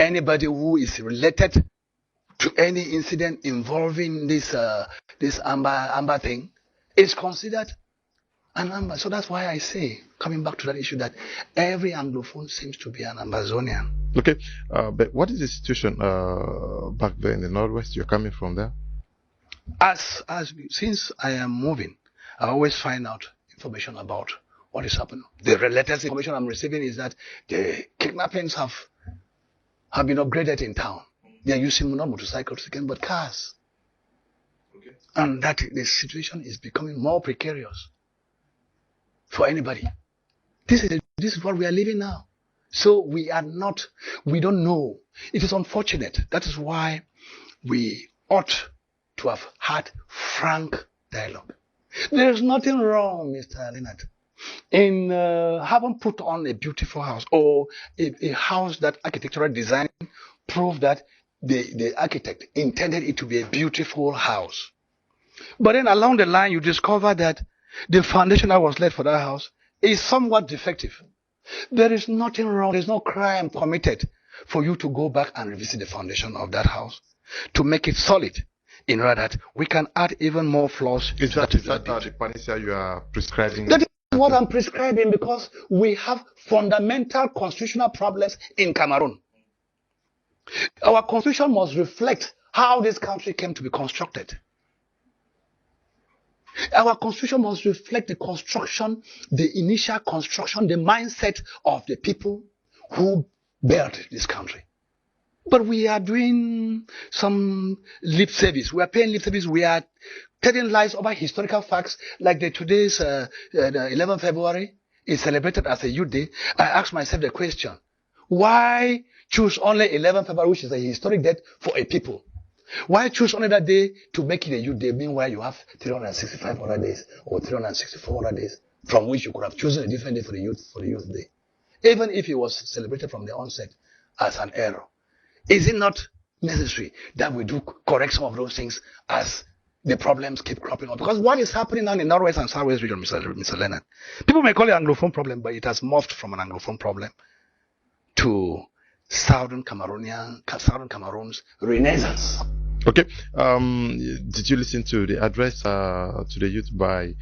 Anybody who is related to any incident involving this Amber thing is considered an Amber. So that's why I say, coming back to that issue, that every Anglophone seems to be an Ambazonian. Okay, but what is the situation back there in the Northwest? You're coming from there? Since I am moving, I always find out information about what is happening. The latest information I'm receiving is that the kidnappings have been upgraded in town. They are using not motorcycles again, but cars. Okay. And that the situation is becoming more precarious for anybody. This is what we are living now. So we don't know. It is unfortunate. That is why we ought to have had frank dialogue. There is nothing wrong, Mr. Leonard, in having put on a beautiful house or a house that architectural design proved that the architect intended it to be a beautiful house. But then along the line, you discover that the foundation that was laid for that house is somewhat defective. There is nothing wrong. There's no crime committed for you to go back and revisit the foundation of that house to make it solid, in order that we can add even more flaws. Is that the panacea you are prescribing? That is what I'm prescribing, because we have fundamental constitutional problems in Cameroon. Our constitution must reflect how this country came to be constructed. Our constitution must reflect the construction, the initial construction, the mindset of the people who built this country. But we are doing some lip service. We are paying lip service. We are telling lies about historical facts, like today's 11th February is celebrated as a youth day. I ask myself the question, why choose only 11th February, which is a historic date for a people? Why choose only that day to make it a youth day? Meanwhile, you have 365 other days or 364 other days from which you could have chosen a different day for the youth day. Even if it was celebrated from the onset as an error. Is it not necessary that we do correct some of those things as the problems keep cropping up? Because what is happening now in the Northwest and Southwest region, Mr. Leonard, people may call it an Anglophone problem, but it has morphed from an Anglophone problem to Southern Cameroon's renaissance. Okay. Did you listen to the address to the youth by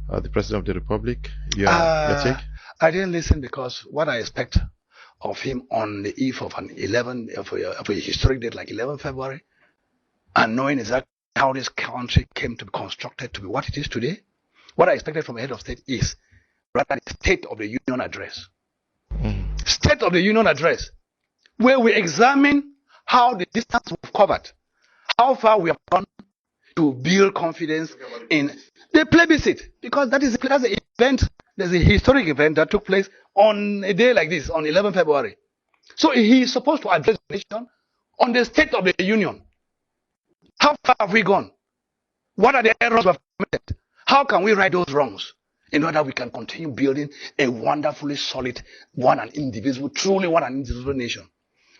the President of the Republic? Your take? I didn't listen, because what I expect of him on the eve of a historic date like 11 February, and knowing exactly how this country came to be constructed to be what it is today, what I expected from a head of state is rather the State of the Union address. State of the Union address, where we examine how the distance we've covered, how far we have gone to build confidence in the plebiscite, because that's an event. There's a historic event that took place on a day like this, on 11 February. So he is supposed to address the nation on the State of the Union. How far have we gone? What are the errors we have committed? How can we right those wrongs in order we can continue building a wonderfully solid truly one and indivisible nation?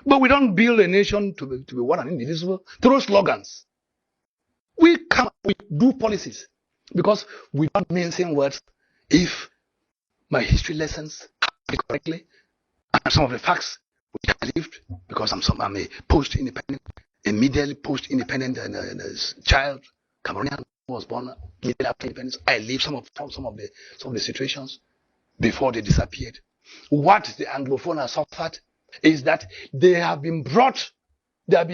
But we don't build a nation to be one and indivisible through slogans. We do policies because we don't mincing words. If my history lessons correctly, and some of the facts which I lived, because I'm a post-independent, immediately post-independent child, Cameroonian, who was born immediately after independence. I lived some of the situations before they disappeared. What the Anglophone has suffered is that they have been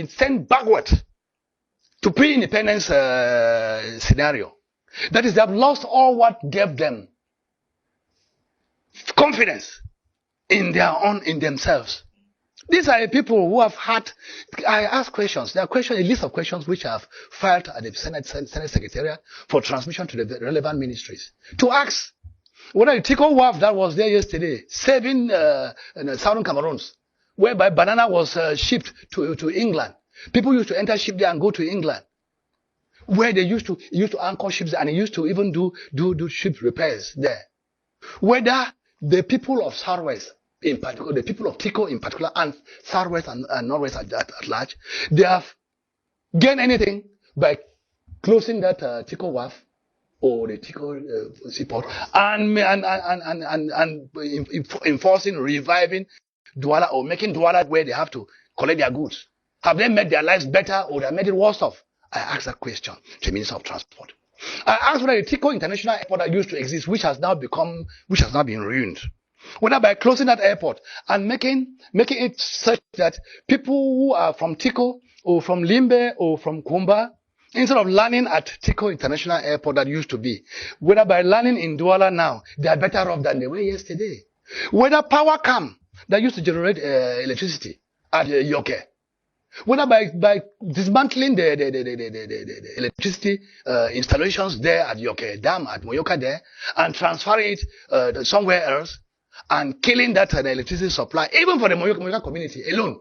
sent backward to pre-independence scenario. That is, they have lost all what gave them confidence in themselves. These are people who have had, I ask questions. There are a list of questions which I have filed at the Senate Secretariat for transmission to the relevant ministries to ask whether the Tico WAF that was there yesterday, saving Southern Cameroons, whereby banana was shipped to England. People used to enter ship there and go to England, where they used to anchor ships and they used to even do ship repairs there. Whether the people of Southwest, in particular, the people of Tico in particular, and Southwest and Northwest at large, they have gained anything by closing that Tico WAF or the Tico seaport and enforcing, reviving Douala, or making Douala where they have to collect their goods? Have they made their lives better or they have made it worse off? I asked that question to the Minister of Transport. I asked whether the Tico International Airport that used to exist, which has now been ruined, whether by closing that airport and making it such that people who are from Tico or from Limbe or from Kumba, instead of landing at Tico International Airport that used to be, whether by landing in Douala now, they are better off than they were yesterday. Whether power come that used to generate electricity at Yoke, whether by dismantling the electricity installations there at Yoke Dam, at Moyoka there, and transferring it somewhere else, and killing that electricity supply, even for the Moyoka community alone,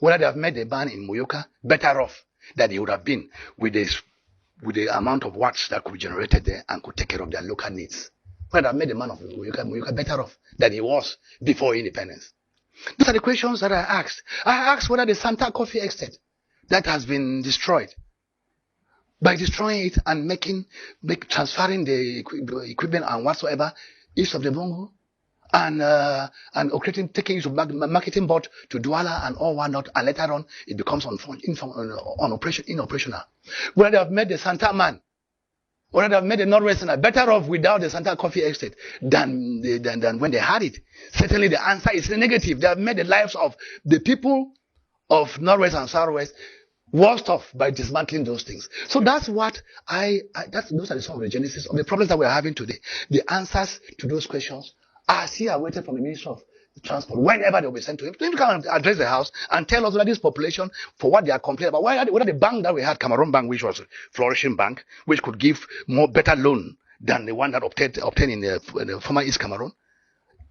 whether they have made a ban in Moyoka better off than it would have been with the amount of watts that could be generated there and could take care of their local needs. Whether they have made the man of Moyoka better off than he was before independence. These are the questions that I asked. I asked whether the Santa Coffee Estate that has been destroyed, by destroying it and transferring the equipment and whatsoever east of the Bongo, and taking it to marketing board to Douala and all whatnot, and later on it becomes inoperational. Whether they have made the Santa Man, whether they have made the Northwesterner better off without the Santa Coffee Estate than when they had it. Certainly the answer is negative. They have made the lives of the people of Northwest and Southwest worse off by dismantling those things. So that's what those are some of the genesis of the problems that we're having today. The answers to those questions are still awaited from the Minister of Transport whenever they'll be sent to him. To come and address the House and tell us whether this population, for what they are complaining about, whether the bank that we had, Cameroon Bank, which was a flourishing bank, which could give better loan than the one that obtained in the former East Cameroon,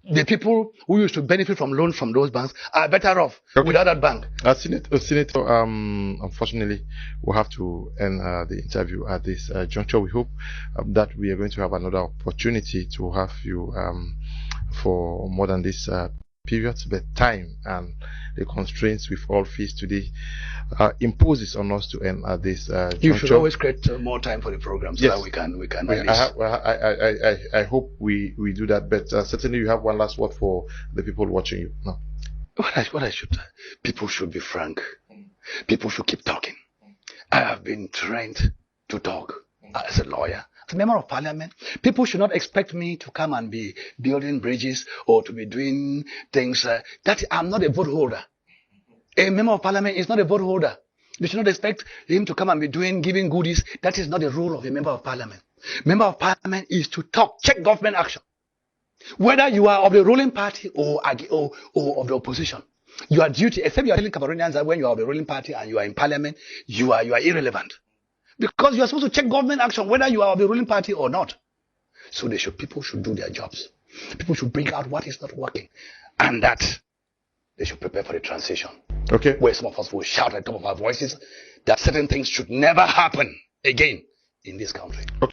the people who used to benefit from loans from those banks are better off without that bank. Senator, unfortunately, we'll have to end the interview at this juncture. We hope that we are going to have another opportunity to have you for more than this period, but time and the constraints we've all faced today imposes on us to end at this juncture. You should always create more time for the program so that we can I hope we do that, but certainly you have one last word for the people watching you. No. People should be frank. People should keep talking. I have been trained to talk as a lawyer. As a member of parliament, people should not expect me to come and be building bridges or to be doing things that I'm not a vote holder. A member of parliament is not a vote holder. You should not expect him to come and be giving goodies. That is not the role of a member of parliament. Member of parliament is to talk, check government action. Whether you are of the ruling party or of the opposition, your duty, except you are telling Cameroonians that when you are of the ruling party and you are in parliament, you are irrelevant. Because you are supposed to check government action, whether you are of the ruling party or not. So people should do their jobs. People should bring out what is not working. And that they should prepare for the transition. Okay. Where some of us will shout at the top of our voices that certain things should never happen again in this country. Okay.